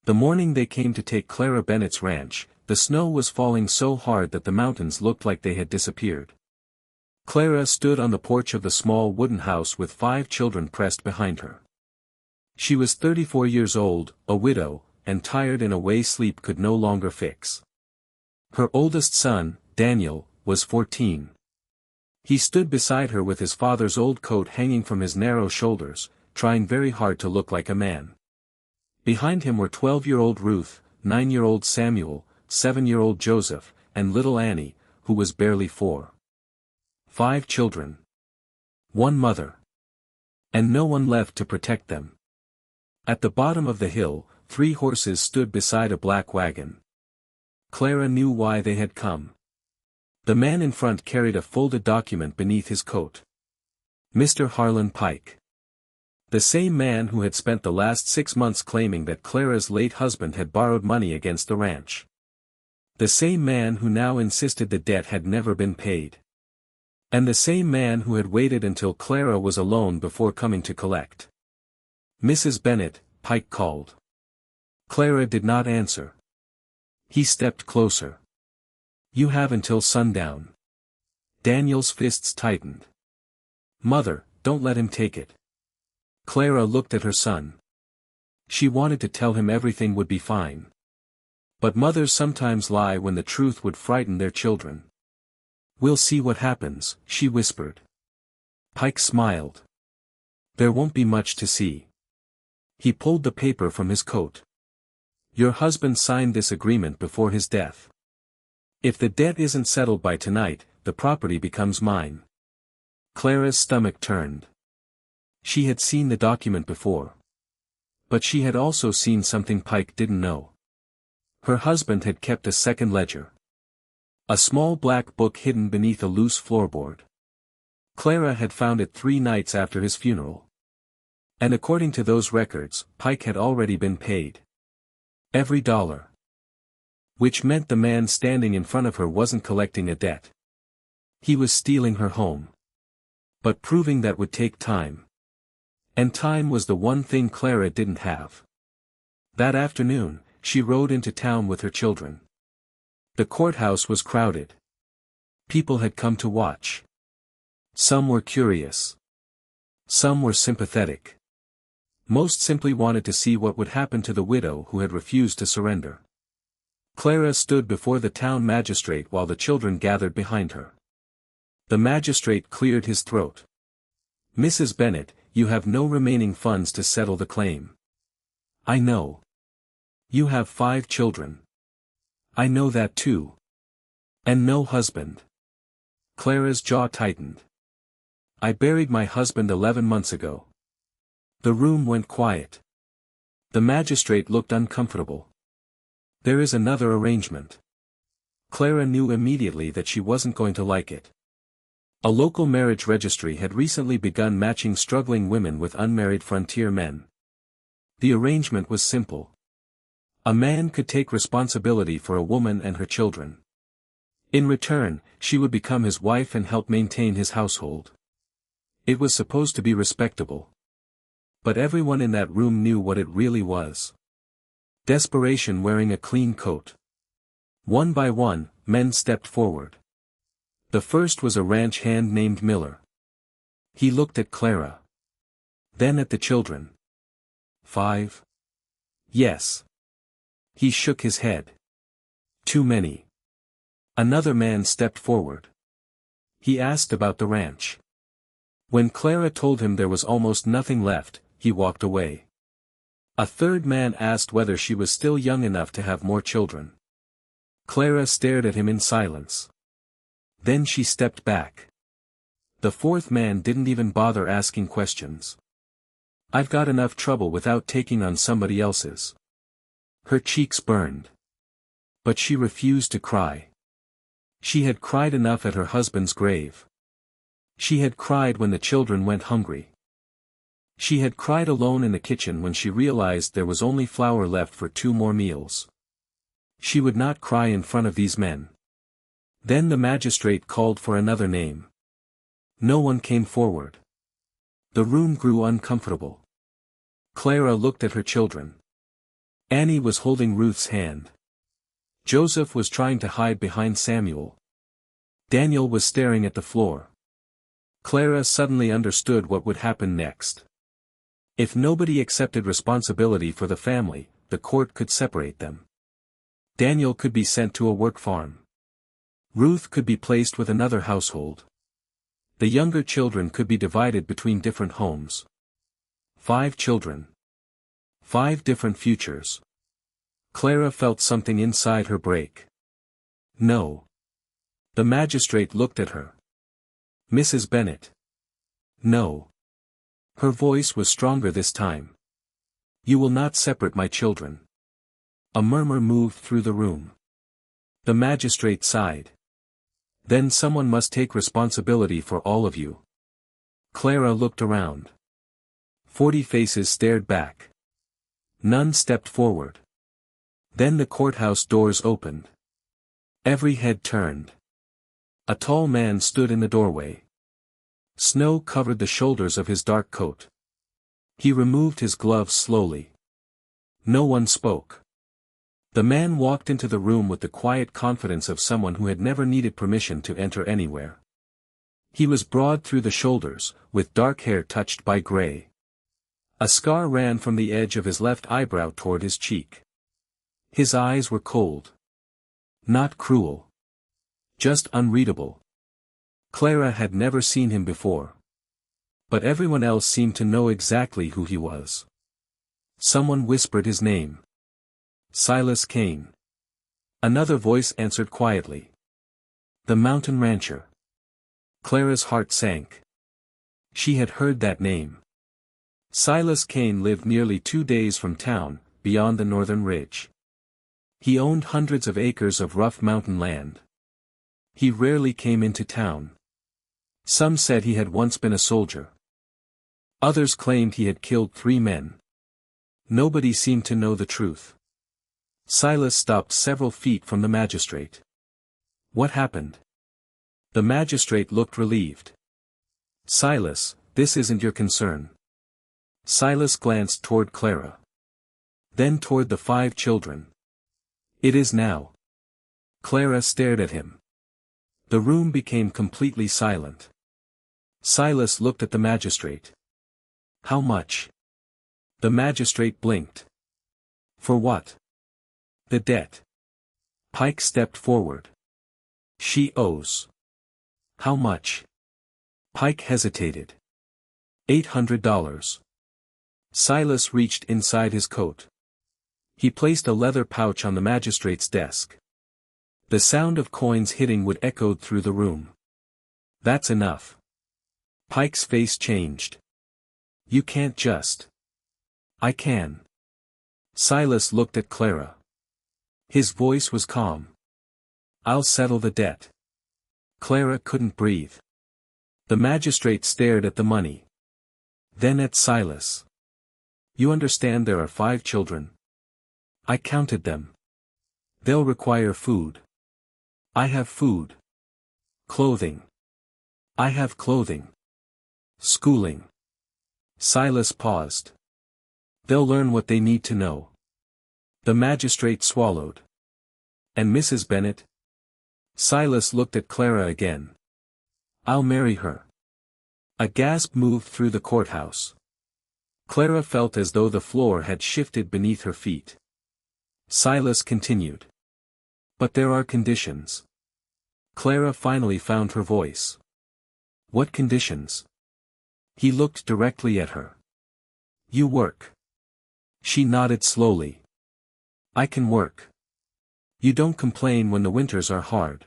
The morning they came to take Clara Bennett's ranch, the snow was falling so hard that the mountains looked like they had disappeared. Clara stood on the porch of the small wooden house with 5 children pressed behind her. She was 34 years old, a widow, and tired in a way sleep could no longer fix. Her oldest son, Daniel, was 14. He stood beside her with his father's old coat hanging from his narrow shoulders, trying very hard to look like a man. Behind him were 12-year-old Ruth, 9-year-old Samuel, 7-year-old Joseph, and little Annie, who was barely 4. 5 children. 1 mother. And no one left to protect them. At the bottom of the hill, 3 horses stood beside a black wagon. Clara knew why they had come. The man in front carried a folded document beneath his coat. Mr. Harlan Pike. The same man who had spent the last 6 months claiming that Clara's late husband had borrowed money against the ranch. The same man who now insisted the debt had never been paid. And the same man who had waited until Clara was alone before coming to collect. "Mrs. Bennett," Pike called. Clara did not answer. He stepped closer. "You have until sundown." Daniel's fists tightened. "Mother, don't let him take it." Clara looked at her son. She wanted to tell him everything would be fine. But mothers sometimes lie when the truth would frighten their children. "We'll see what happens," she whispered. Pike smiled. "There won't be much to see." He pulled the paper from his coat. "Your husband signed this agreement before his death. If the debt isn't settled by tonight, the property becomes mine." Clara's stomach turned. She had seen the document before. But she had also seen something Pike didn't know. Her husband had kept a second ledger. A small black book hidden beneath a loose floorboard. Clara had found it 3 nights after his funeral. And according to those records, Pike had already been paid. Every dollar. Which meant the man standing in front of her wasn't collecting a debt. He was stealing her home. But proving that would take time. And time was the one thing Clara didn't have. That afternoon, she rode into town with her children. The courthouse was crowded. People had come to watch. Some were curious. Some were sympathetic. Most simply wanted to see what would happen to the widow who had refused to surrender. Clara stood before the town magistrate while the children gathered behind her. The magistrate cleared his throat. "Mrs. Bennett, you have no remaining funds to settle the claim." "I know. You have 5 children." "I know that too. And no husband." Clara's jaw tightened. "I buried my husband 11 months ago." The room went quiet. The magistrate looked uncomfortable. "There is another arrangement." Clara knew immediately that she wasn't going to like it. A local marriage registry had recently begun matching struggling women with unmarried frontier men. The arrangement was simple. A man could take responsibility for a woman and her children. In return, she would become his wife and help maintain his household. It was supposed to be respectable. But everyone in that room knew what it really was. Desperation wearing a clean coat. One by one, men stepped forward. The first was a ranch hand named Miller. He looked at Clara. Then at the children. 5? Yes. He shook his head. Too many. Another man stepped forward. He asked about the ranch. When Clara told him there was almost nothing left, he walked away. A third man asked whether she was still young enough to have more children. Clara stared at him in silence. Then she stepped back. The fourth man didn't even bother asking questions. "I've got enough trouble without taking on somebody else's." Her cheeks burned. But she refused to cry. She had cried enough at her husband's grave. She had cried when the children went hungry. She had cried alone in the kitchen when she realized there was only flour left for 2 more meals. She would not cry in front of these men. Then the magistrate called for another name. No one came forward. The room grew uncomfortable. Clara looked at her children. Annie was holding Ruth's hand. Joseph was trying to hide behind Samuel. Daniel was staring at the floor. Clara suddenly understood what would happen next. If nobody accepted responsibility for the family, the court could separate them. Daniel could be sent to a work farm. Ruth could be placed with another household. The younger children could be divided between different homes. 5 children. 5 different futures. Clara felt something inside her break. No. The magistrate looked at her. Mrs. Bennett. No. Her voice was stronger this time. You will not separate my children. A murmur moved through the room. The magistrate sighed. Then someone must take responsibility for all of you. Clara looked around. 40 faces stared back. None stepped forward. Then the courthouse doors opened. Every head turned. A tall man stood in the doorway. Snow covered the shoulders of his dark coat. He removed his gloves slowly. No one spoke. The man walked into the room with the quiet confidence of someone who had never needed permission to enter anywhere. He was broad through the shoulders, with dark hair touched by gray. A scar ran from the edge of his left eyebrow toward his cheek. His eyes were cold. Not cruel. Just unreadable. Clara had never seen him before. But everyone else seemed to know exactly who he was. Someone whispered his name. Silas Kane. Another voice answered quietly. The mountain rancher. Clara's heart sank. She had heard that name. Silas Kane lived nearly 2 days from town, beyond the northern ridge. He owned hundreds of acres of rough mountain land. He rarely came into town. Some said he had once been a soldier. Others claimed he had killed 3 men. Nobody seemed to know the truth. Silas stopped several feet from the magistrate. What happened? The magistrate looked relieved. Silas, this isn't your concern. Silas glanced toward Clara. Then toward the 5 children. It is now. Clara stared at him. The room became completely silent. Silas looked at the magistrate. How much? The magistrate blinked. For what? The debt. Pike stepped forward. She owes. How much? Pike hesitated. $800. Silas reached inside his coat. He placed a leather pouch on the magistrate's desk. The sound of coins hitting wood echoed through the room. That's enough. Pike's face changed. You can't just. I can. Silas looked at Clara. His voice was calm. I'll settle the debt. Clara couldn't breathe. The magistrate stared at the money. Then at Silas. You understand there are 5 children? I counted them. They'll require food. I have food. Clothing. I have clothing. Schooling. Silas paused. They'll learn what they need to know. The magistrate swallowed. And Mrs. Bennett? Silas looked at Clara again. I'll marry her. A gasp moved through the courthouse. Clara felt as though the floor had shifted beneath her feet. Silas continued. But there are conditions. Clara finally found her voice. What conditions? He looked directly at her. You work. She nodded slowly. I can work. You don't complain when the winters are hard.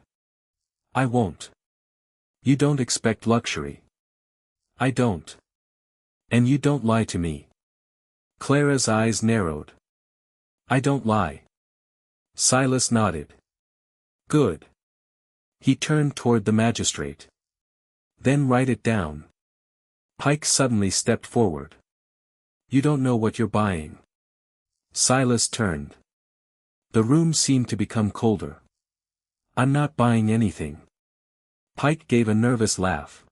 I won't. You don't expect luxury. I don't. And you don't lie to me. Clara's eyes narrowed. I don't lie. Silas nodded. Good. He turned toward the magistrate. Then write it down. Pike suddenly stepped forward. You don't know what you're buying. Silas turned. The room seemed to become colder. I'm not buying anything. Pike gave a nervous laugh.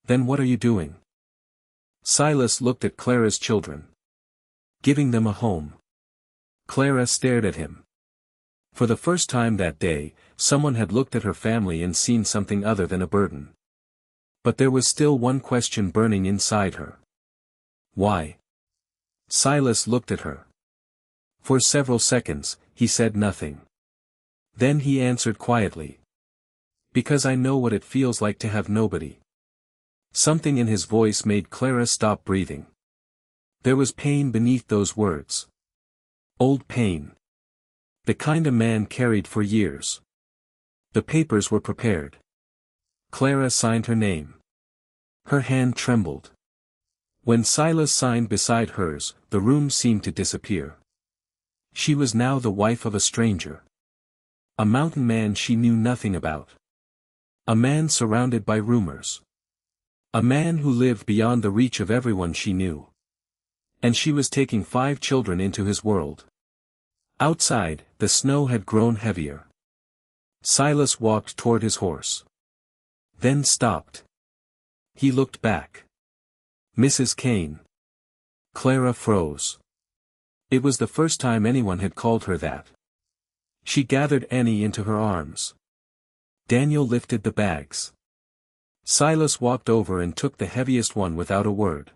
Then what are you doing? Silas looked at Clara's children. Giving them a home. Clara stared at him. For the first time that day, someone had looked at her family and seen something other than a burden. But there was still one question burning inside her. Why? Silas looked at her. For several seconds, he said nothing. Then he answered quietly. Because I know what it feels like to have nobody. Something in his voice made Clara stop breathing. There was pain beneath those words. Old pain. The kind a man carried for years. The papers were prepared. Clara signed her name. Her hand trembled. When Silas signed beside hers, the room seemed to disappear. She was now the wife of a stranger. A mountain man she knew nothing about. A man surrounded by rumors. A man who lived beyond the reach of everyone she knew. And she was taking 5 children into his world. Outside, the snow had grown heavier. Silas walked toward his horse. Then stopped. He looked back. Mrs. Kane. Clara froze. It was the first time anyone had called her that. She gathered Annie into her arms. Daniel lifted the bags. Silas walked over and took the heaviest one without a word.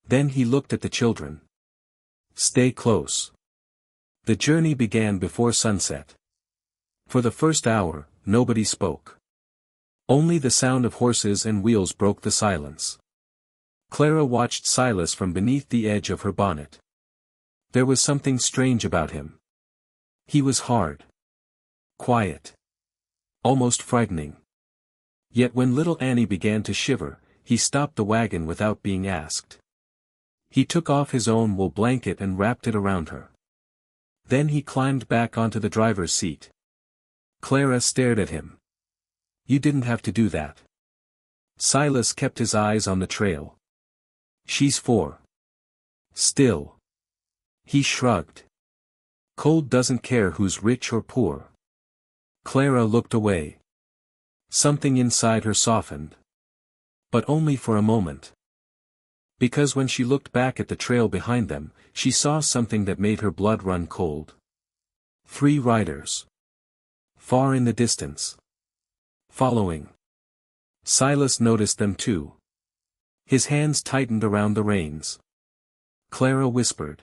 Then he looked at the children. Stay close. The journey began before sunset. For the first hour, nobody spoke. Only the sound of horses and wheels broke the silence. Clara watched Silas from beneath the edge of her bonnet. There was something strange about him. He was hard. Quiet. Almost frightening. Yet when little Annie began to shiver, he stopped the wagon without being asked. He took off his own wool blanket and wrapped it around her. Then he climbed back onto the driver's seat. Clara stared at him. You didn't have to do that. Silas kept his eyes on the trail. She's 4. Still. He shrugged. Cold doesn't care who's rich or poor. Clara looked away. Something inside her softened. But only for a moment. Because when she looked back at the trail behind them, she saw something that made her blood run cold. 3 riders. Far in the distance. Following. Silas noticed them too. His hands tightened around the reins. Clara whispered.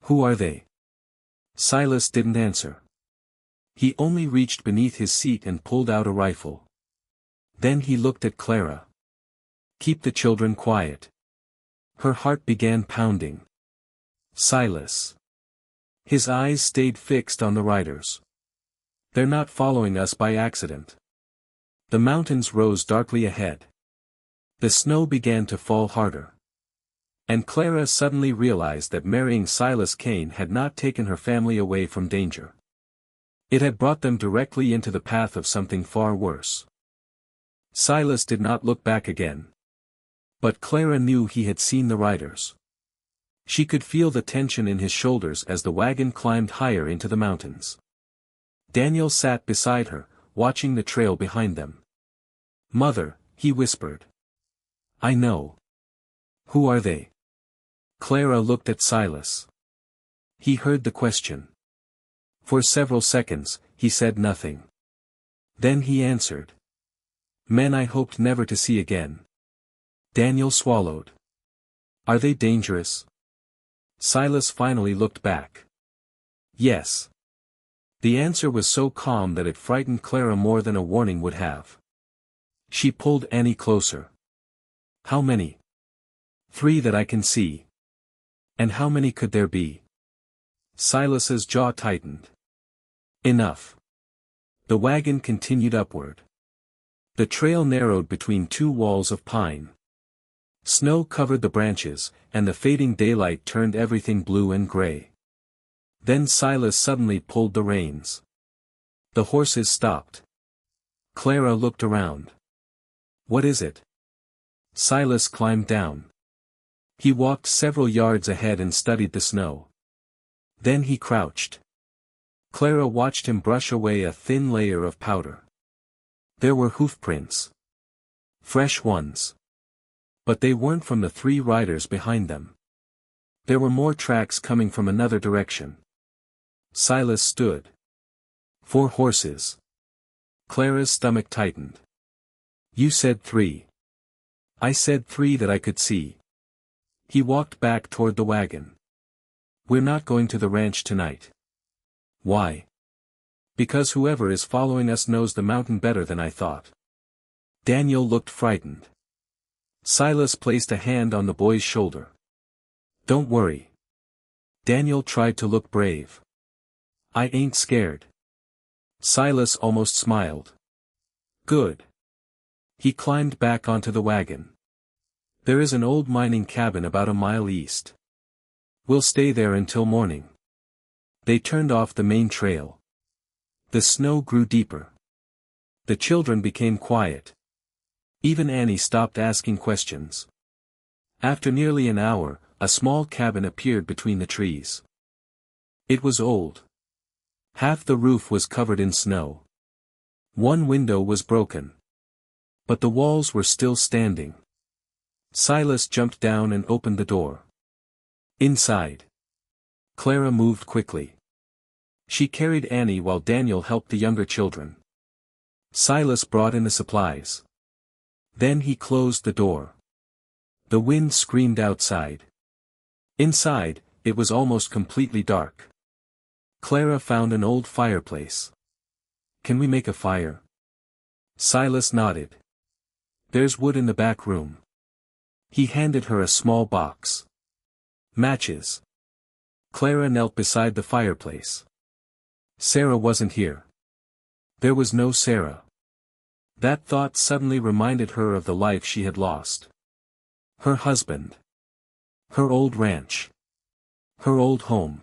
Who are they? Silas didn't answer. He only reached beneath his seat and pulled out a rifle. Then he looked at Clara. Keep the children quiet. Her heart began pounding. Silas. His eyes stayed fixed on the riders. They're not following us by accident. The mountains rose darkly ahead. The snow began to fall harder. And Clara suddenly realized that marrying Silas Kane had not taken her family away from danger. It had brought them directly into the path of something far worse. Silas did not look back again. But Clara knew he had seen the riders. She could feel the tension in his shoulders as the wagon climbed higher into the mountains. Daniel sat beside her, watching the trail behind them. Mother, he whispered. I know. Who are they? Clara looked at Silas. He heard the question. For several seconds, he said nothing. Then he answered. Men I hoped never to see again. Daniel swallowed. Are they dangerous? Silas finally looked back. Yes. The answer was so calm that it frightened Clara more than a warning would have. She pulled Annie closer. How many? 3 that I can see. And how many could there be? Silas's jaw tightened. Enough. The wagon continued upward. The trail narrowed between 2 walls of pine. Snow covered the branches, and the fading daylight turned everything blue and gray. Then Silas suddenly pulled the reins. The horses stopped. Clara looked around. What is it? Silas climbed down. He walked several yards ahead and studied the snow. Then he crouched. Clara watched him brush away a thin layer of powder. There were hoof prints. Fresh ones. But they weren't from the 3 riders behind them. There were more tracks coming from another direction. Silas stood. 4 horses. Clara's stomach tightened. You said 3. I said 3 that I could see. He walked back toward the wagon. We're not going to the ranch tonight. Why? Because whoever is following us knows the mountain better than I thought. Daniel looked frightened. Silas placed a hand on the boy's shoulder. Don't worry. Daniel tried to look brave. I ain't scared. Silas almost smiled. Good. He climbed back onto the wagon. There is an old mining cabin about a mile east. We'll stay there until morning. They turned off the main trail. The snow grew deeper. The children became quiet. Even Annie stopped asking questions. After nearly an hour, a small cabin appeared between the trees. It was old. Half the roof was covered in snow. One window was broken. But the walls were still standing. Silas jumped down and opened the door. Inside. Clara moved quickly. She carried Annie while Daniel helped the younger children. Silas brought in the supplies. Then he closed the door. The wind screamed outside. Inside, it was almost completely dark. Clara found an old fireplace. Can we make a fire? Silas nodded. There's wood in the back room. He handed her a small box. Matches. Clara knelt beside the fireplace. Sarah wasn't here. There was no Sarah. That thought suddenly reminded her of the life she had lost. Her husband. Her old ranch. Her old home.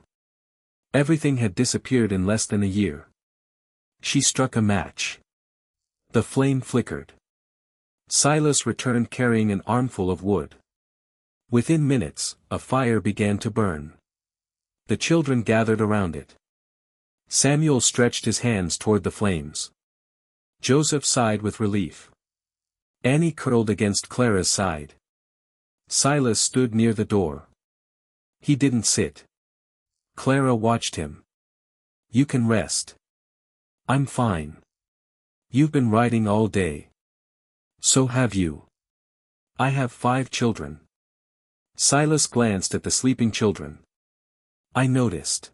Everything had disappeared in less than a year. She struck a match. The flame flickered. Silas returned carrying an armful of wood. Within minutes, a fire began to burn. The children gathered around it. Samuel stretched his hands toward the flames. Joseph sighed with relief. Annie curled against Clara's side. Silas stood near the door. He didn't sit. Clara watched him. You can rest. I'm fine. You've been riding all day. So have you. I have 5 children. Silas glanced at the sleeping children. I noticed.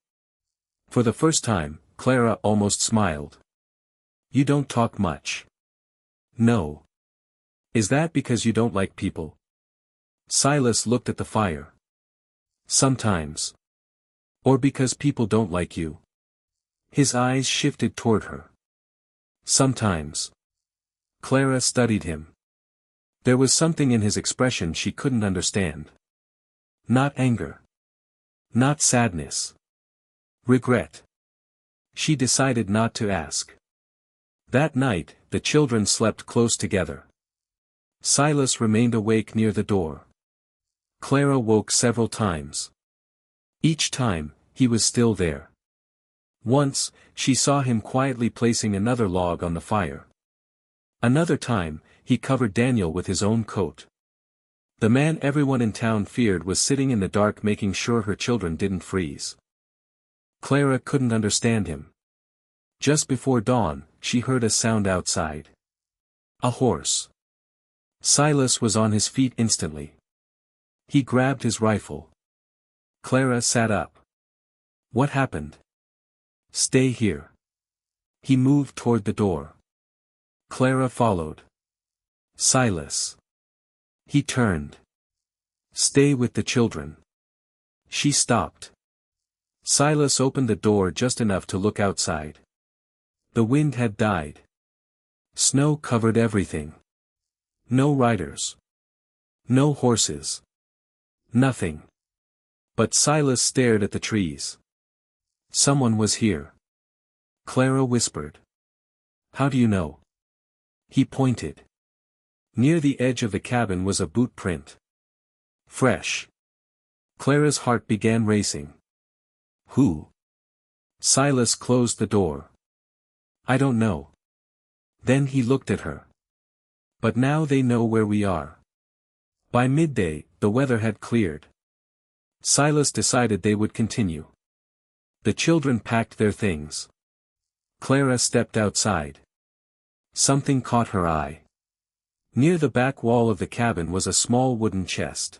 For the first time, Clara almost smiled. You don't talk much. No. Is that because you don't like people? Silas looked at the fire. Sometimes. Or because people don't like you? His eyes shifted toward her. Sometimes. Clara studied him. There was something in his expression she couldn't understand. Not anger. Not sadness. Regret. She decided not to ask. That night, the children slept close together. Silas remained awake near the door. Clara woke several times. Each time, he was still there. Once, she saw him quietly placing another log on the fire. Another time, he covered Daniel with his own coat. The man everyone in town feared was sitting in the dark making sure her children didn't freeze. Clara couldn't understand him. Just before dawn, she heard a sound outside. A horse. Silas was on his feet instantly. He grabbed his rifle. Clara sat up. What happened? Stay here. He moved toward the door. Clara followed. Silas. He turned. Stay with the children. She stopped. Silas opened the door just enough to look outside. The wind had died. Snow covered everything. No riders. No horses. Nothing. But Silas stared at the trees. Someone was here. Clara whispered. How do you know? He pointed. Near the edge of the cabin was a boot print. Fresh. Clara's heart began racing. Who? Silas closed the door. I don't know. Then he looked at her. But now they know where we are. By midday, the weather had cleared. Silas decided they would continue. The children packed their things. Clara stepped outside. Something caught her eye. Near the back wall of the cabin was a small wooden chest.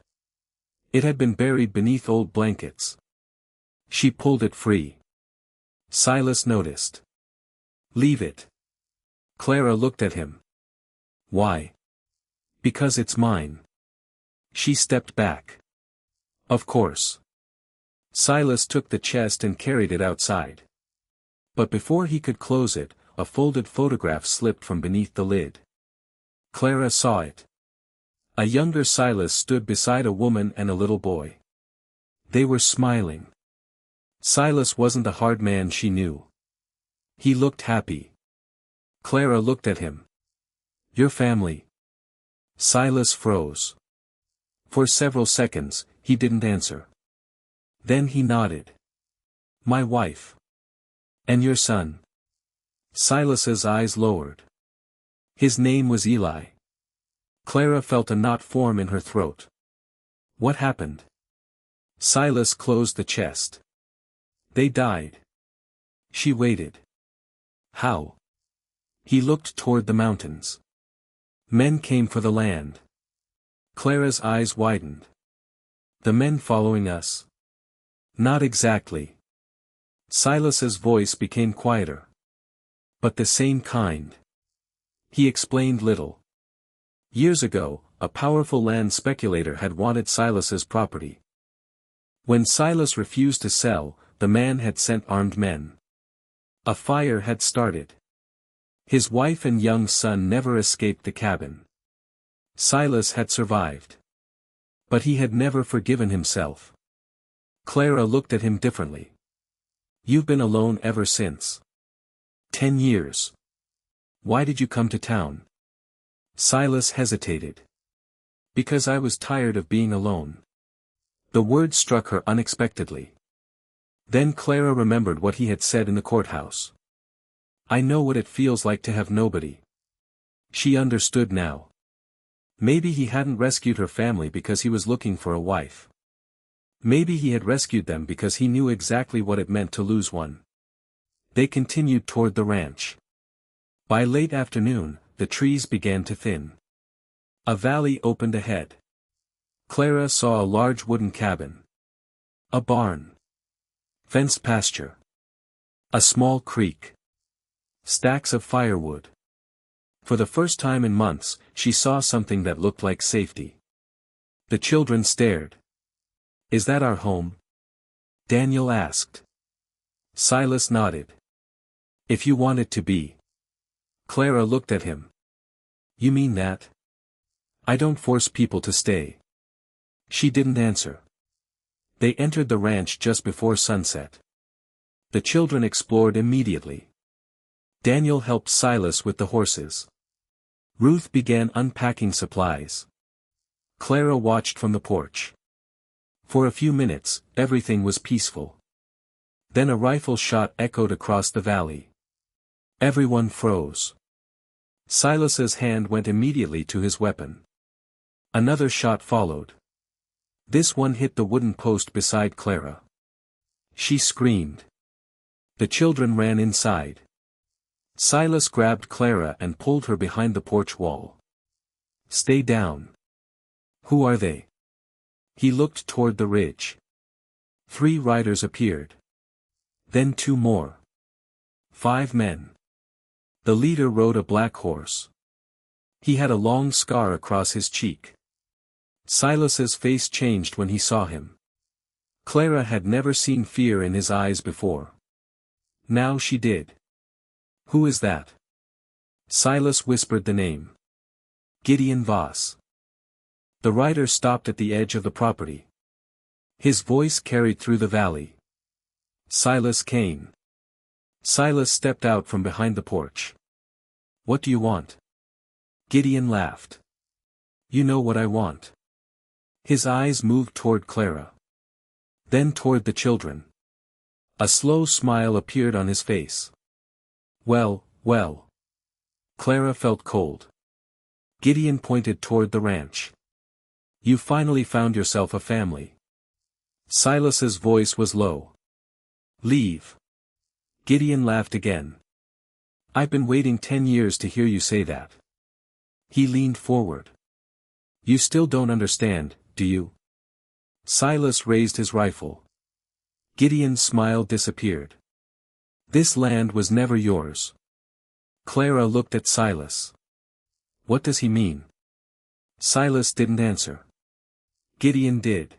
It had been buried beneath old blankets. She pulled it free. Silas noticed. "Leave it." Clara looked at him. "Why?" "Because it's mine." She stepped back. "Of course." Silas took the chest and carried it outside. But before he could close it, a folded photograph slipped from beneath the lid. Clara saw it. A younger Silas stood beside a woman and a little boy. They were smiling. Silas wasn't the hard man she knew. He looked happy. Clara looked at him. "Your family?" Silas froze. For several seconds, he didn't answer. Then he nodded. "My wife." "And your son?" Silas's eyes lowered. "His name was Eli." Clara felt a knot form in her throat. "What happened?" Silas closed the chest. "They died." She waited. "How?" He looked toward the mountains. "Men came for the land." Clara's eyes widened. "The men following us?" "Not exactly." Silas's voice became quieter. "But the same kind." He explained little. Years ago, a powerful land speculator had wanted Silas's property. When Silas refused to sell, the man had sent armed men. A fire had started. His wife and young son never escaped the cabin. Silas had survived. But he had never forgiven himself. Clara looked at him differently. "You've been alone ever since." 10 years. "Why did you come to town?" Silas hesitated. "Because I was tired of being alone." The word struck her unexpectedly. Then Clara remembered what he had said in the courthouse. "I know what it feels like to have nobody." She understood now. Maybe he hadn't rescued her family because he was looking for a wife. Maybe he had rescued them because he knew exactly what it meant to lose one. They continued toward the ranch. By late afternoon, the trees began to thin. A valley opened ahead. Clara saw a large wooden cabin. A barn. Fenced pasture. A small creek. Stacks of firewood. For the first time in months, she saw something that looked like safety. The children stared. "Is that our home?" Daniel asked. Silas nodded. "If you want it to be." Clara looked at him. "You mean that?" "I don't force people to stay." She didn't answer. They entered the ranch just before sunset. The children explored immediately. Daniel helped Silas with the horses. Ruth began unpacking supplies. Clara watched from the porch. For a few minutes, everything was peaceful. Then a rifle shot echoed across the valley. Everyone froze. Silas's hand went immediately to his weapon. Another shot followed. This one hit the wooden post beside Clara. She screamed. The children ran inside. Silas grabbed Clara and pulled her behind the porch wall. "Stay down." "Who are they?" He looked toward the ridge. 3 riders appeared. Then 2 more. 5 men. The leader rode a black horse. He had a long scar across his cheek. Silas's face changed when he saw him. Clara had never seen fear in his eyes before. Now she did. "Who is that?" Silas whispered the name. "Gideon Voss." The rider stopped at the edge of the property. His voice carried through the valley. "Silas Kane." Silas stepped out from behind the porch. "What do you want?" Gideon laughed. "You know what I want." His eyes moved toward Clara. Then toward the children. A slow smile appeared on his face. "Well, well." Clara felt cold. Gideon pointed toward the ranch. "You finally found yourself a family." Silas's voice was low. Leave. Gideon laughed again. I've been waiting 10 years to hear you say that. He leaned forward. You still don't understand, do you? Silas raised his rifle. Gideon's smile disappeared. This land was never yours. Clara looked at Silas. What does he mean? Silas didn't answer. Gideon did.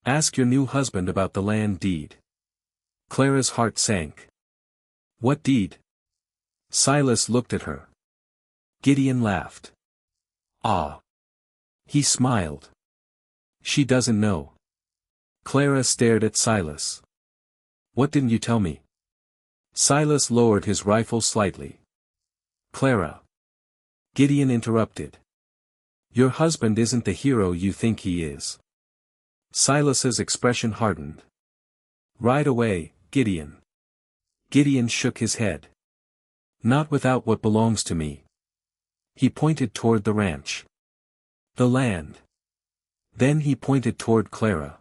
Ask your new husband about the land deed. Clara's heart sank. What deed? Silas looked at her. Gideon laughed. Ah. He smiled. She doesn't know. Clara stared at Silas. What didn't you tell me? Silas lowered his rifle slightly. Clara. Gideon interrupted. Your husband isn't the hero you think he is. Silas's expression hardened. Ride away, Gideon. Gideon shook his head. Not without what belongs to me. He pointed toward the ranch. The land. Then he pointed toward Clara.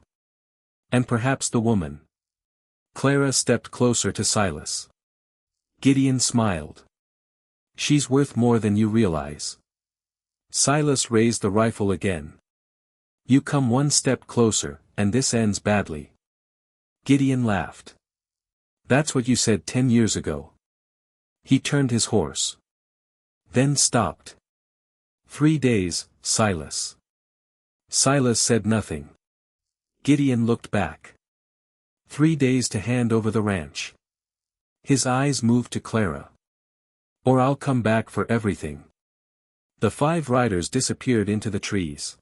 And perhaps the woman. Clara stepped closer to Silas. Gideon smiled. She's worth more than you realize. Silas raised the rifle again. You come one step closer, and this ends badly. Gideon laughed. That's what you said 10 years ago. He turned his horse. Then stopped. 3 days, Silas. Silas said nothing. Gideon looked back. 3 days to hand over the ranch. His eyes moved to Clara. Or I'll come back for everything. The 5 riders disappeared into the trees.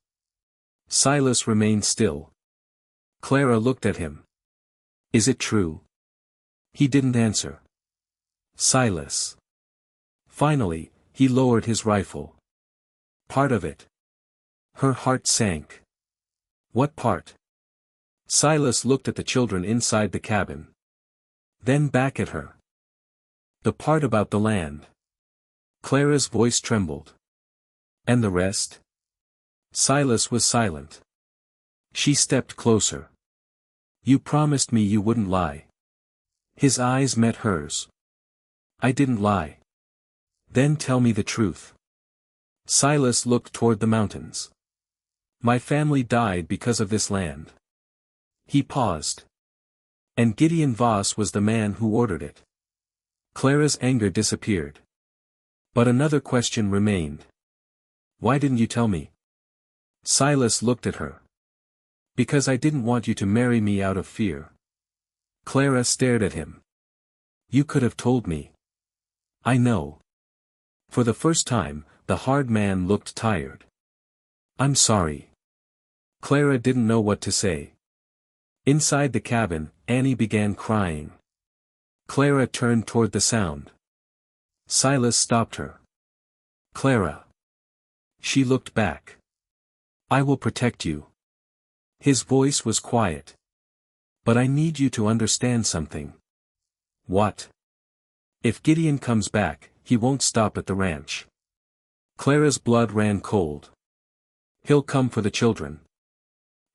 Silas remained still. Clara looked at him. Is it true? He didn't answer. Silas. Finally, he lowered his rifle. Part of it. Her heart sank. What part? Silas looked at the children inside the cabin. Then back at her. The part about the land. Clara's voice trembled. And the rest? Silas was silent. She stepped closer. You promised me you wouldn't lie. His eyes met hers. I didn't lie. Then tell me the truth. Silas looked toward the mountains. My family died because of this land. He paused. And Gideon Voss was the man who ordered it. Clara's anger disappeared. But another question remained. Why didn't you tell me? Silas looked at her. Because I didn't want you to marry me out of fear. Clara stared at him. You could have told me. I know. For the first time, the hard man looked tired. I'm sorry. Clara didn't know what to say. Inside the cabin, Annie began crying. Clara turned toward the sound. Silas stopped her. Clara. She looked back. I will protect you. His voice was quiet. But I need you to understand something. What? If Gideon comes back, he won't stop at the ranch. Clara's blood ran cold. He'll come for the children.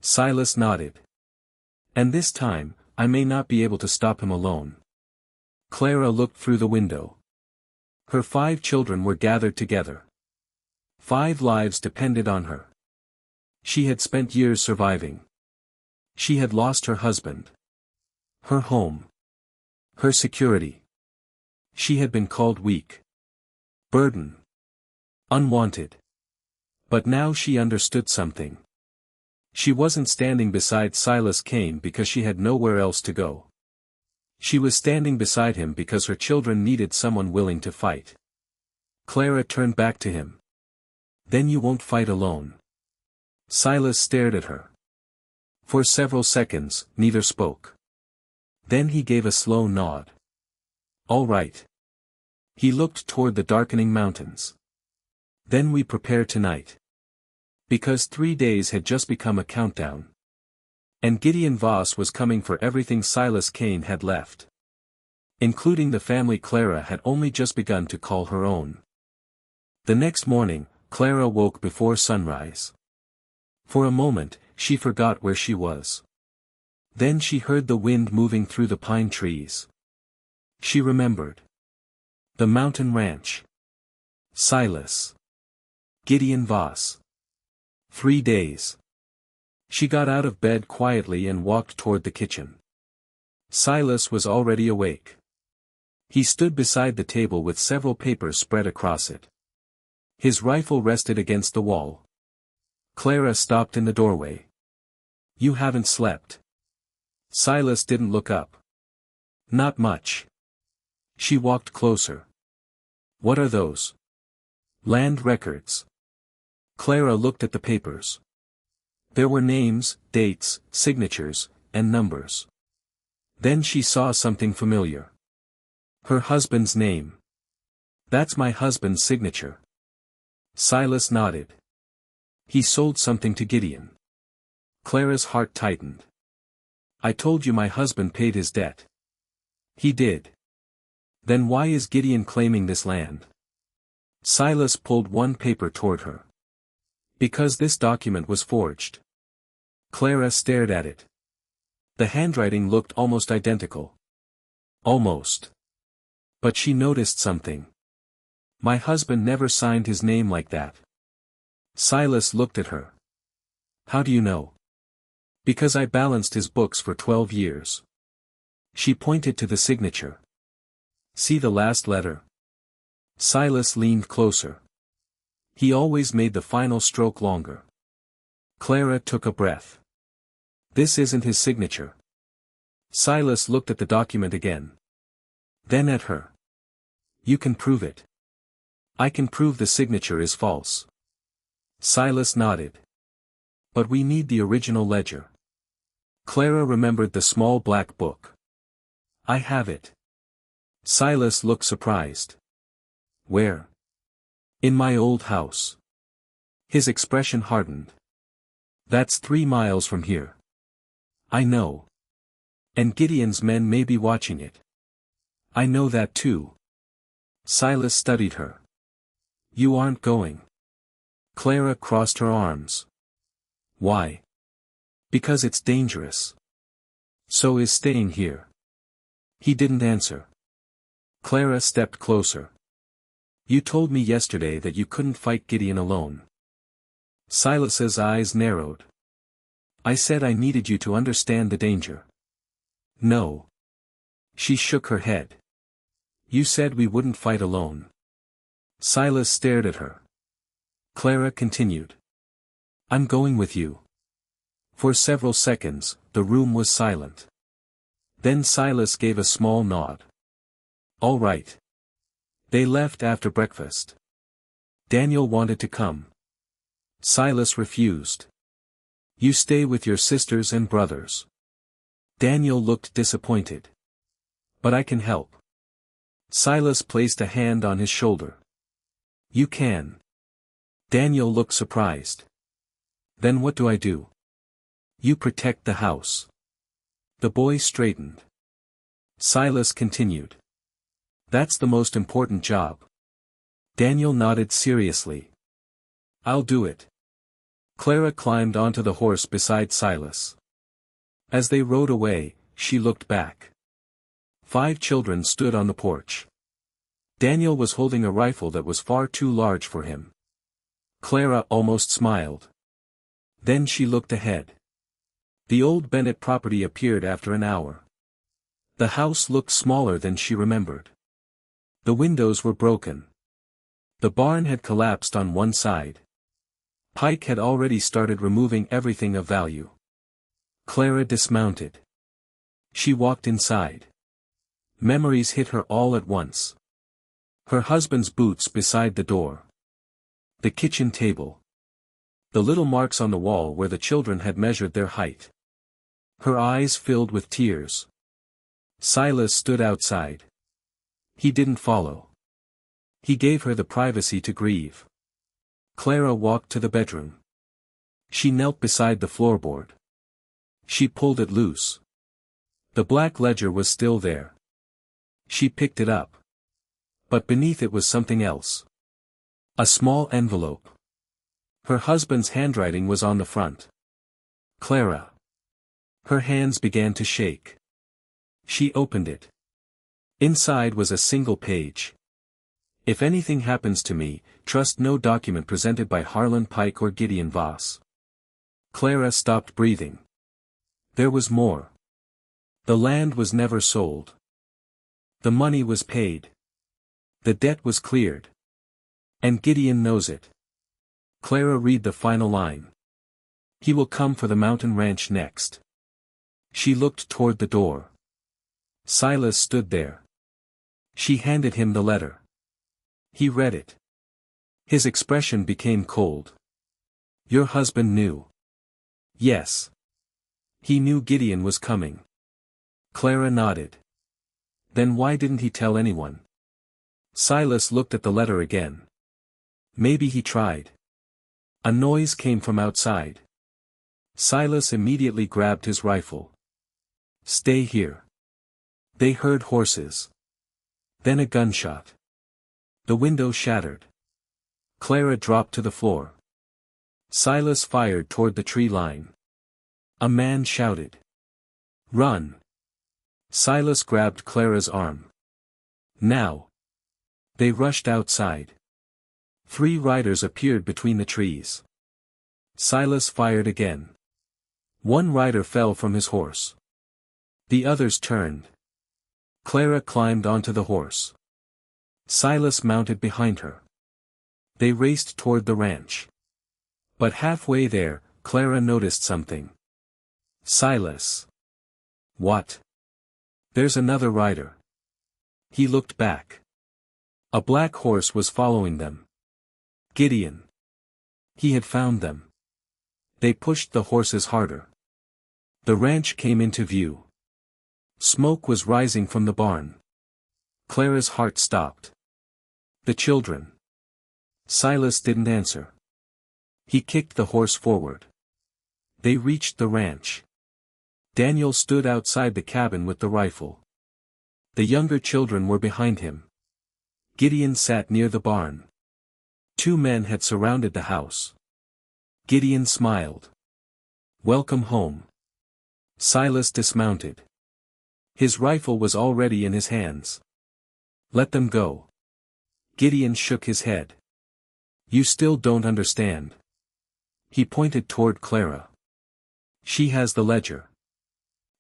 Silas nodded. And this time, I may not be able to stop him alone. Clara looked through the window. Her 5 children were gathered together. 5 lives depended on her. She had spent years surviving. She had lost her husband. Her home. Her security. She had been called weak. Burden. Unwanted. But now she understood something. She wasn't standing beside Silas Kane because she had nowhere else to go. She was standing beside him because her children needed someone willing to fight. Clara turned back to him. Then you won't fight alone. Silas stared at her. For several seconds, neither spoke. Then he gave a slow nod. All right. He looked toward the darkening mountains. Then we prepare tonight. Because 3 days had just become a countdown. And Gideon Voss was coming for everything Silas Kane had left. Including the family Clara had only just begun to call her own. The next morning, Clara woke before sunrise. For a moment, she forgot where she was. Then she heard the wind moving through the pine trees. She remembered. The mountain ranch. Silas. Gideon Voss. 3 days. She got out of bed quietly and walked toward the kitchen. Silas was already awake. He stood beside the table with several papers spread across it. His rifle rested against the wall. Clara stopped in the doorway. "You haven't slept." Silas didn't look up. "Not much." She walked closer. "What are those?" "Land records." Clara looked at the papers. There were names, dates, signatures, and numbers. Then she saw something familiar. Her husband's name. "That's my husband's signature." Silas nodded. "He sold something to Gideon." Clara's heart tightened. "I told you my husband paid his debt." "He did. Then why is Gideon claiming this land?" Silas pulled one paper toward her. "Because this document was forged." Clara stared at it. The handwriting looked almost identical. Almost. But she noticed something. "My husband never signed his name like that." Silas looked at her. "How do you know?" "Because I balanced his books for 12 years. She pointed to the signature. "See the last letter?" Silas leaned closer. He always made the final stroke longer. Clara took a breath. "This isn't his signature." Silas looked at the document again. Then at her. "You can prove it." "I can prove the signature is false." Silas nodded. "But we need the original ledger." Clara remembered the small black book. "I have it." Silas looked surprised. "Where?" "In my old house." His expression hardened. "That's 3 miles from here." "I know. And Gideon's men may be watching it." "I know that too." Silas studied her. "You aren't going." Clara crossed her arms. "Why?" "Because it's dangerous." "So is staying here." He didn't answer. Clara stepped closer. "You told me yesterday that you couldn't fight Gideon alone." Silas's eyes narrowed. "I said I needed you to understand the danger." "No." She shook her head. "You said we wouldn't fight alone." Silas stared at her. Clara continued. "I'm going with you." For several seconds, the room was silent. Then Silas gave a small nod. "All right." They left after breakfast. Daniel wanted to come. Silas refused. "You stay with your sisters and brothers." Daniel looked disappointed. "But I can help." Silas placed a hand on his shoulder. "You can." Daniel looked surprised. "Then what do I do?" "You protect the house." The boy straightened. Silas continued. "That's the most important job." Daniel nodded seriously. "I'll do it." Clara climbed onto the horse beside Silas. As they rode away, she looked back. 5 children stood on the porch. Daniel was holding a rifle that was far too large for him. Clara almost smiled. Then she looked ahead. The old Bennett property appeared after an hour. The house looked smaller than she remembered. The windows were broken. The barn had collapsed on one side. Pike had already started removing everything of value. Clara dismounted. She walked inside. Memories hit her all at once. Her husband's boots beside the door. The kitchen table. The little marks on the wall where the children had measured their height. Her eyes filled with tears. Silas stood outside. He didn't follow. He gave her the privacy to grieve. Clara walked to the bedroom. She knelt beside the floorboard. She pulled it loose. The black ledger was still there. She picked it up. But beneath it was something else. A small envelope. Her husband's handwriting was on the front. Clara. Her hands began to shake. She opened it. Inside was a single page. If anything happens to me, trust no document presented by Harlan Pike or Gideon Voss. Clara stopped breathing. There was more. The land was never sold. The money was paid. The debt was cleared. And Gideon knows it. Clara read the final line. He will come for the mountain ranch next. She looked toward the door. Silas stood there. She handed him the letter. He read it. His expression became cold. Your husband knew. Yes. He knew Gideon was coming. Clara nodded. Then why didn't he tell anyone? Silas looked at the letter again. Maybe he tried. A noise came from outside. Silas immediately grabbed his rifle. Stay here. They heard horses. Then a gunshot. The window shattered. Clara dropped to the floor. Silas fired toward the tree line. A man shouted. Run! Silas grabbed Clara's arm. Now! They rushed outside. 3 riders appeared between the trees. Silas fired again. 1 rider fell from his horse. The others turned. Clara climbed onto the horse. Silas mounted behind her. They raced toward the ranch. But halfway there, Clara noticed something. Silas. What? There's another rider. He looked back. A black horse was following them. Gideon. He had found them. They pushed the horses harder. The ranch came into view. Smoke was rising from the barn. Clara's heart stopped. The children. Silas didn't answer. He kicked the horse forward. They reached the ranch. Daniel stood outside the cabin with the rifle. The younger children were behind him. Gideon sat near the barn. 2 men had surrounded the house. Gideon smiled. Welcome home. Silas dismounted. His rifle was already in his hands. Let them go. Gideon shook his head. You still don't understand. He pointed toward Clara. She has the ledger.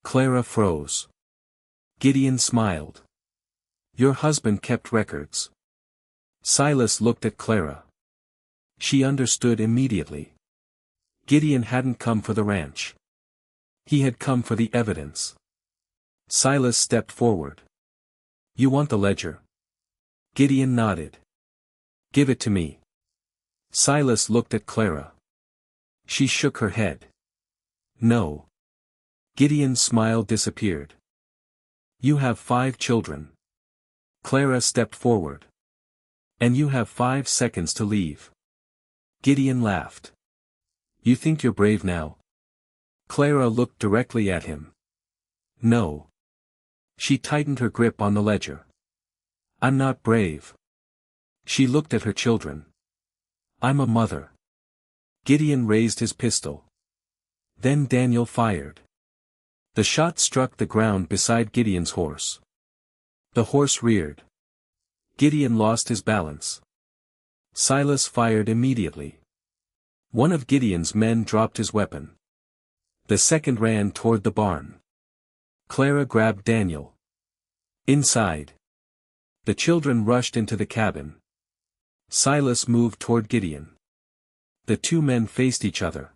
Clara froze. Gideon smiled. Your husband kept records. Silas looked at Clara. She understood immediately. Gideon hadn't come for the ranch. He had come for the evidence. Silas stepped forward. You want the ledger? Gideon nodded. Give it to me. Silas looked at Clara. She shook her head. No. Gideon's smile disappeared. You have 5 children. Clara stepped forward. And you have 5 seconds to leave. Gideon laughed. You think you're brave now? Clara looked directly at him. No. She tightened her grip on the ledger. I'm not brave. She looked at her children. I'm a mother. Gideon raised his pistol. Then Daniel fired. The shot struck the ground beside Gideon's horse. The horse reared. Gideon lost his balance. Silas fired immediately. One of Gideon's men dropped his weapon. The second ran toward the barn. Clara grabbed Daniel. Inside. The children rushed into the cabin. Silas moved toward Gideon. The 2 men faced each other.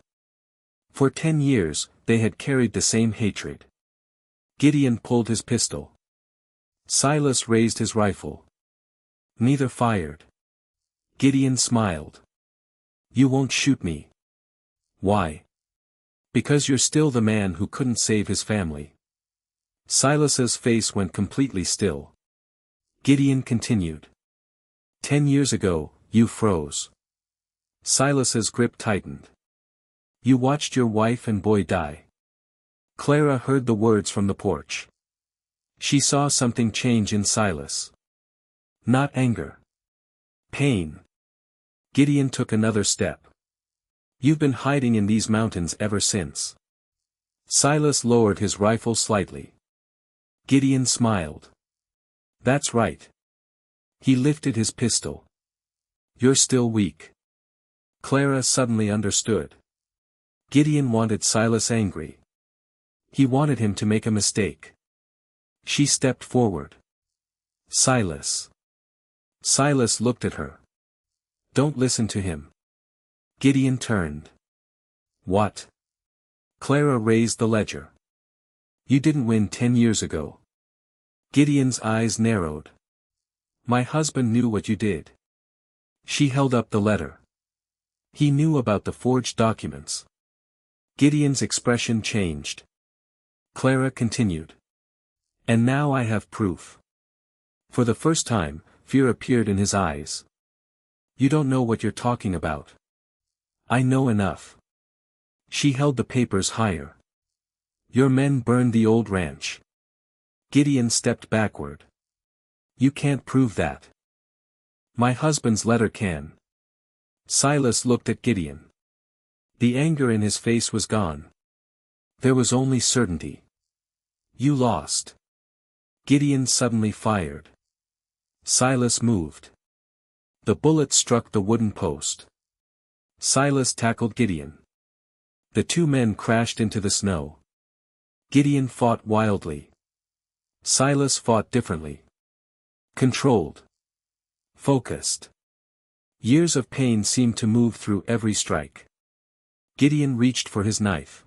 For 10 years, they had carried the same hatred. Gideon pulled his pistol. Silas raised his rifle. Neither fired. Gideon smiled. You won't shoot me. Why? Because you're still the man who couldn't save his family. Silas's face went completely still. Gideon continued. 10 years ago, you froze. Silas's grip tightened. You watched your wife and boy die. Clara heard the words from the porch. She saw something change in Silas. Not anger. Pain. Gideon took another step. You've been hiding in these mountains ever since. Silas lowered his rifle slightly. Gideon smiled. That's right. He lifted his pistol. You're still weak. Clara suddenly understood. Gideon wanted Silas angry. He wanted him to make a mistake. She stepped forward. Silas. Silas looked at her. Don't listen to him. Gideon turned. What? Clara raised the ledger. You didn't win 10 years ago. Gideon's eyes narrowed. My husband knew what you did. She held up the letter. He knew about the forged documents. Gideon's expression changed. Clara continued. And now I have proof. For the first time, fear appeared in his eyes. You don't know what you're talking about. I know enough. She held the papers higher. Your men burned the old ranch. Gideon stepped backward. You can't prove that. My husband's letter can. Silas looked at Gideon. The anger in his face was gone. There was only certainty. You lost. Gideon suddenly fired. Silas moved. The bullet struck the wooden post. Silas tackled Gideon. The two men crashed into the snow. Gideon fought wildly. Silas fought differently. Controlled. Focused. Years of pain seemed to move through every strike. Gideon reached for his knife.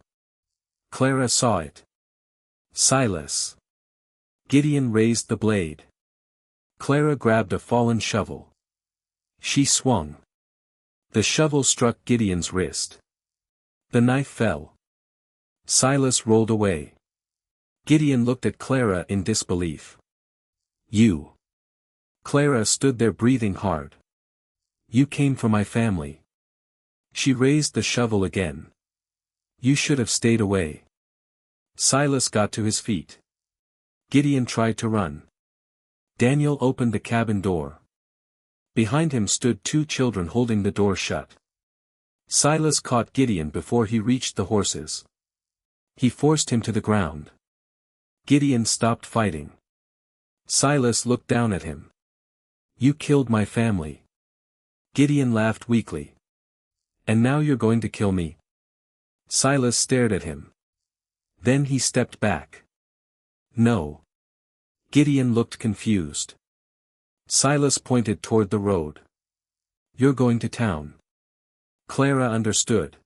Clara saw it. Silas. Gideon raised the blade. Clara grabbed a fallen shovel. She swung. The shovel struck Gideon's wrist. The knife fell. Silas rolled away. Gideon looked at Clara in disbelief. You. Clara stood there breathing hard. You came for my family. She raised the shovel again. You should have stayed away. Silas got to his feet. Gideon tried to run. Daniel opened the cabin door. Behind him stood two children holding the door shut. Silas caught Gideon before he reached the horses. He forced him to the ground. Gideon stopped fighting. Silas looked down at him. You killed my family. Gideon laughed weakly. And now you're going to kill me? Silas stared at him. Then he stepped back. No. Gideon looked confused. Silas pointed toward the road. You're going to town. Clara understood.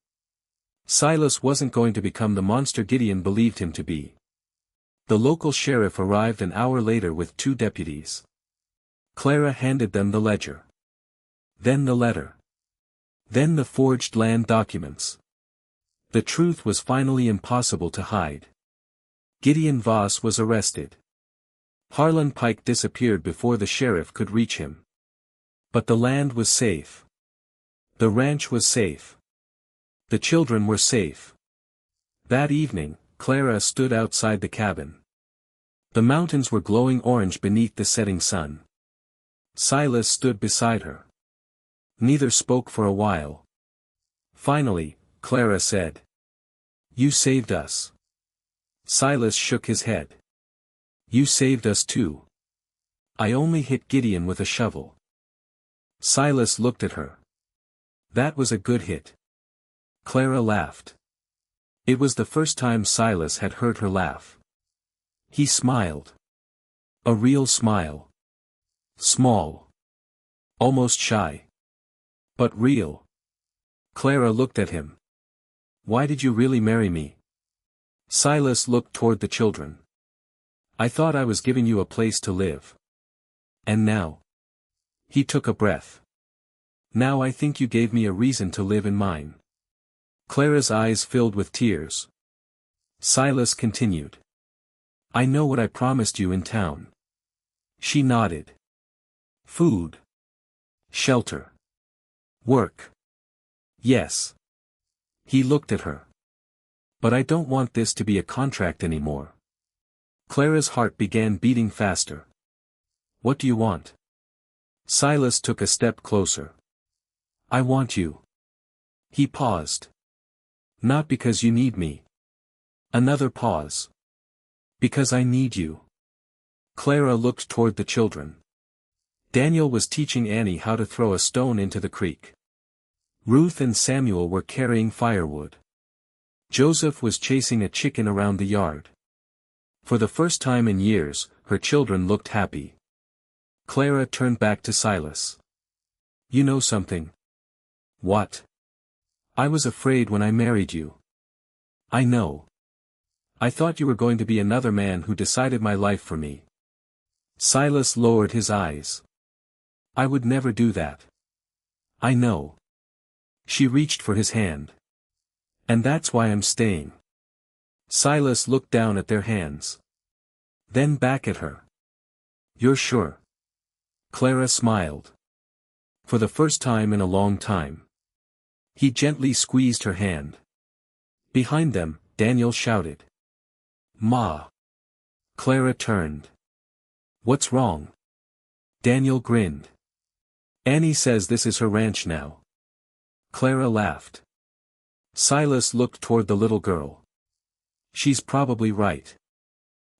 Silas wasn't going to become the monster Gideon believed him to be. The local sheriff arrived an hour later with two deputies. Clara handed them the ledger. Then the letter. Then the forged land documents. The truth was finally impossible to hide. Gideon Voss was arrested. Harlan Pike disappeared before the sheriff could reach him. But the land was safe. The ranch was safe. The children were safe. That evening, Clara stood outside the cabin. The mountains were glowing orange beneath the setting sun. Silas stood beside her. Neither spoke for a while. Finally, Clara said. You saved us. Silas shook his head. You saved us too. I only hit Gideon with a shovel. Silas looked at her. That was a good hit. Clara laughed. It was the first time Silas had heard her laugh. He smiled. A real smile. Small. Almost shy. But real. Clara looked at him. Why did you really marry me? Silas looked toward the children. I thought I was giving you a place to live. And now? He took a breath. Now I think you gave me a reason to live in mine. Clara's eyes filled with tears. Silas continued. I know what I promised you in town. She nodded. Food. Shelter. Work. Yes. He looked at her. But I don't want this to be a contract anymore. Clara's heart began beating faster. What do you want? Silas took a step closer. I want you. He paused. Not because you need me. Another pause. Because I need you. Clara looked toward the children. Daniel was teaching Annie how to throw a stone into the creek. Ruth and Samuel were carrying firewood. Joseph was chasing a chicken around the yard. For the first time in years, her children looked happy. Clara turned back to Silas. You know something? What? I was afraid when I married you. I know. I thought you were going to be another man who decided my life for me. Silas lowered his eyes. I would never do that. I know. She reached for his hand. And that's why I'm staying. Silas looked down at their hands. Then back at her. You're sure? Clara smiled. For the first time in a long time. He gently squeezed her hand. Behind them, Daniel shouted. Ma! Clara turned. What's wrong? Daniel grinned. Annie says this is her ranch now. Clara laughed. Silas looked toward the little girl. She's probably right.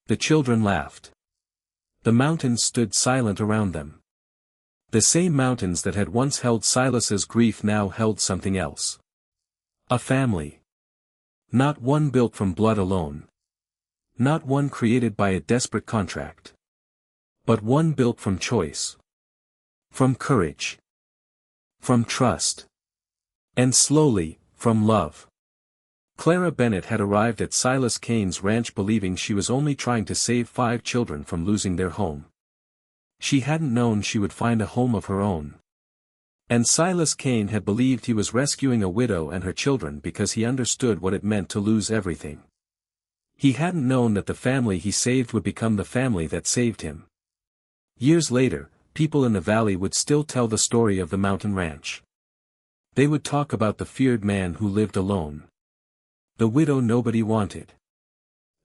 The children laughed. The mountains stood silent around them. The same mountains that had once held Silas's grief now held something else. A family. Not one built from blood alone. Not one created by a desperate contract. But one built from choice. From courage. From trust. And slowly, from love. Clara Bennett had arrived at Silas Kane's ranch believing she was only trying to save 5 children from losing their home. She hadn't known she would find a home of her own. And Silas Kane had believed he was rescuing a widow and her children because he understood what it meant to lose everything. He hadn't known that the family he saved would become the family that saved him. Years later, people in the valley would still tell the story of the mountain ranch. They would talk about the feared man who lived alone. The widow nobody wanted.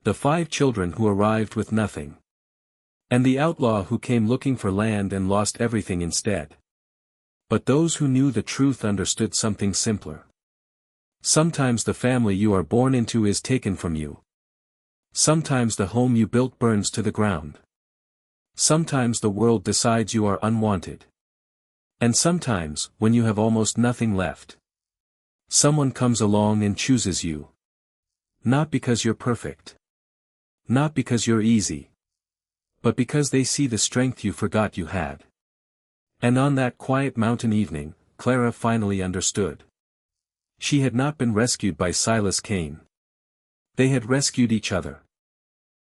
The 5 children who arrived with nothing. And the outlaw who came looking for land and lost everything instead. But those who knew the truth understood something simpler. Sometimes the family you are born into is taken from you. Sometimes the home you built burns to the ground. Sometimes the world decides you are unwanted. And sometimes, when you have almost nothing left, someone comes along and chooses you. Not because you're perfect. Not because you're easy. But because they see the strength you forgot you had. And on that quiet mountain evening, Clara finally understood. She had not been rescued by Silas Kane. They had rescued each other.